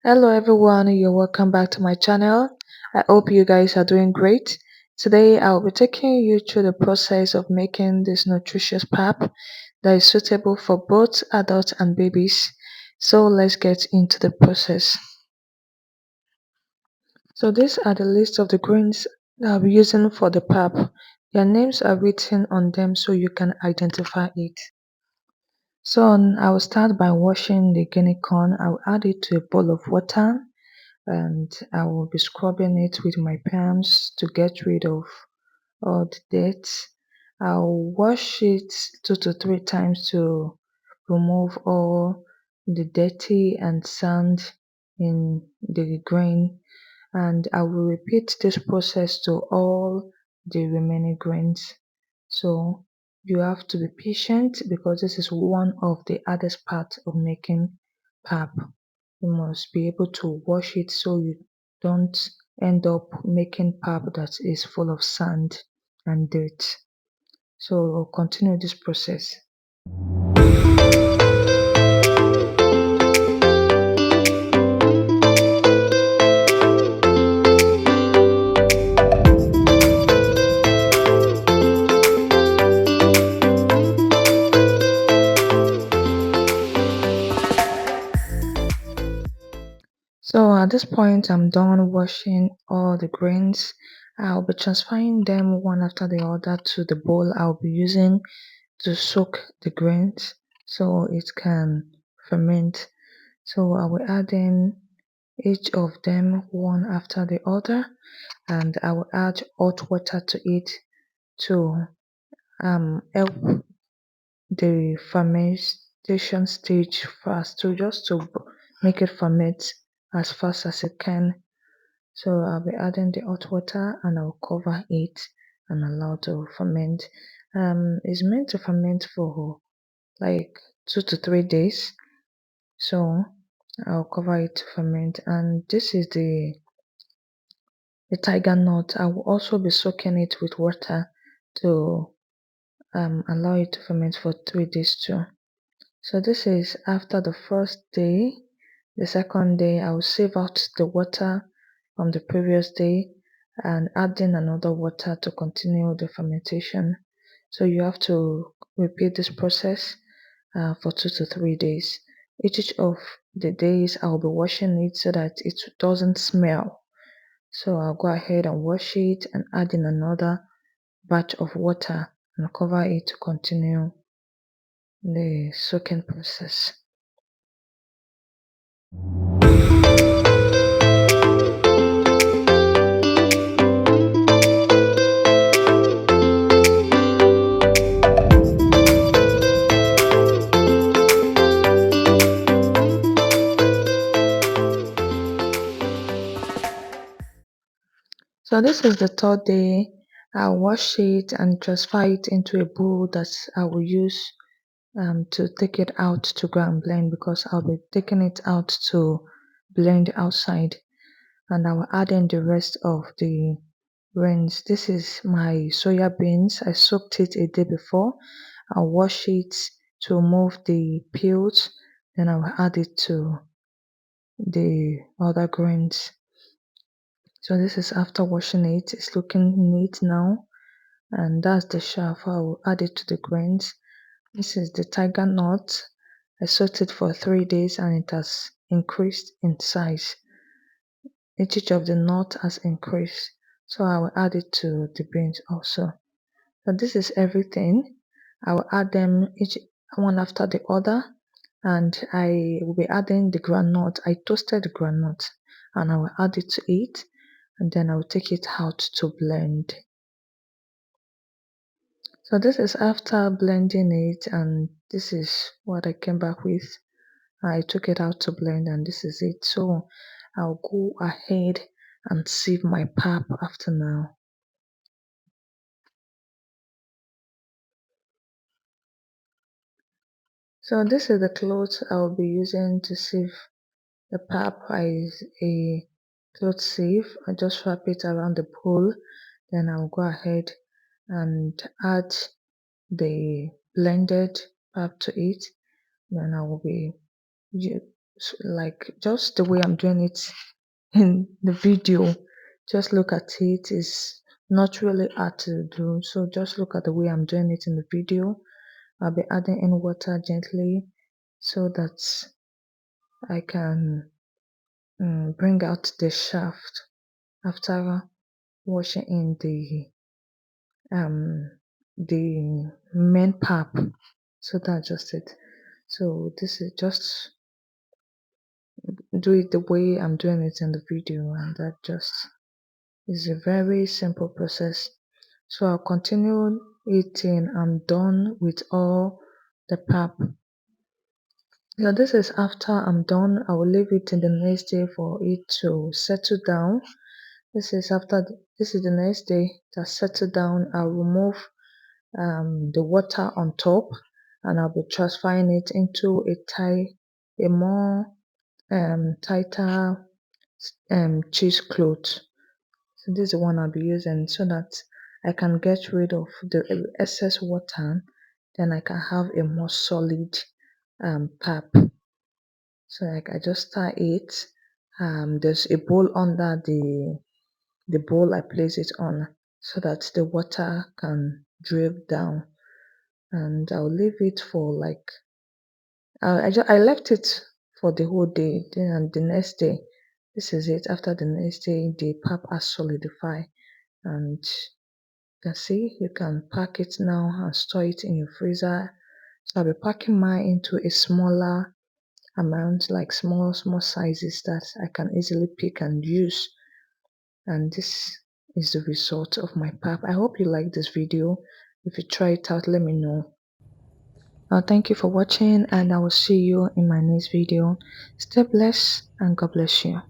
Hello everyone, you're welcome back to my channel. I hope you guys are doing great. Today I'll be taking you through the process of making this nutritious pap that is suitable for both adults and babies. So let's get into the process. So these are the list of the grains that I'll be using for the pap. Their names are written on them so you can identify it. So I will start by washing the Guinea corn. I'll add it to a bowl of water and I will be scrubbing it with my palms to get rid of all the dirt. I'll wash it 2 to 3 times to remove all the dirty and sand in the grain, and I will repeat this process to all the remaining grains. So you have to be patient because this is one of the hardest parts of making pap. You must be able to wash it so you don't end up making pap that is full of sand and dirt. So we'll continue this process. So at this point, I'm done washing all the grains. I'll be transferring them one after the other to the bowl I'll be using to soak the grains so it can ferment. So I will add in each of them one after the other, and I will add hot water to it to help the fermentation stage fast, to just to make it ferment as fast as it can. So I'll be adding the hot water and I'll cover it and allow to ferment. It's meant to ferment for like 2 to 3 days. So I'll cover it to ferment, and this is the tiger nut. I will also be soaking it with water to allow it to ferment for 3 days too. So this is after the first day. The second day, I will save out the water from the previous day and add in another water to continue the fermentation. So you have to repeat this process for 2 to 3 days. Each of the days, I'll be washing it so that it doesn't smell. So I'll go ahead and wash it and add in another batch of water and cover it to continue the soaking process. So this is the third day. I'll wash it and transfer it into a bowl that I will use to take it out to go and blend, because I'll be taking it out to blend outside, and I will add in the rest of the grains. This is my soya beans. I soaked it a day before. I'll wash it to remove the peels, then I will add it to the other grains. So this is after washing it. It's looking neat now, and that's the chaff. I will add it to the grains. This is the tiger nut. I soaked it for 3 days and it has increased in size. Each of the nut has increased, so I will add it to the beans also. So this is everything. I will add them each one after the other, and I will be adding the groundnut. I toasted the groundnut and I will add it to it, and then I will take it out to blend. So this is after blending it, and this is what I came back with. I took it out to blend and this is it. So I'll go ahead and sieve my pap after now. So this is the cloth I'll be using to sieve the pap. I use a cloth sieve. I just wrap it around the bowl. Then I'll go ahead and add the blended pap to it. Then I will be like just the way I'm doing it in the video. Just look at it. It's not really hard to do. So just look at the way I'm doing it in the video. I'll be adding in water gently so that I can bring out the shaft after washing in um the main pap. So that's just it. So this is just do it the way I'm doing it in the video, and that just is a very simple process. So I'll continue eating. I'm done with all the pap. Now this is after I'm done. I will leave it in the next day for it to settle down. This is the next day that settle down. I'll remove the water on top, and I'll be transferring it into a more tighter cheese cloth. So this is the one I'll be using so that I can get rid of the excess water, then I can have a more solid pap. So like I just stir it. There's a bowl under the bowl I place it on so that the water can drip down, and I'll leave it for like I left it for the whole day. Then the next day, this is it. After the next day, the pap has solidified, and you can see you can pack it now and store it in your freezer. So I'll be packing mine into a smaller amount, like small sizes that I can easily pick and use. And this is the result of my pap. I hope you like this video. If you try it out, let me know. Thank you for watching, and I will see you in my next video. Stay blessed and God bless you.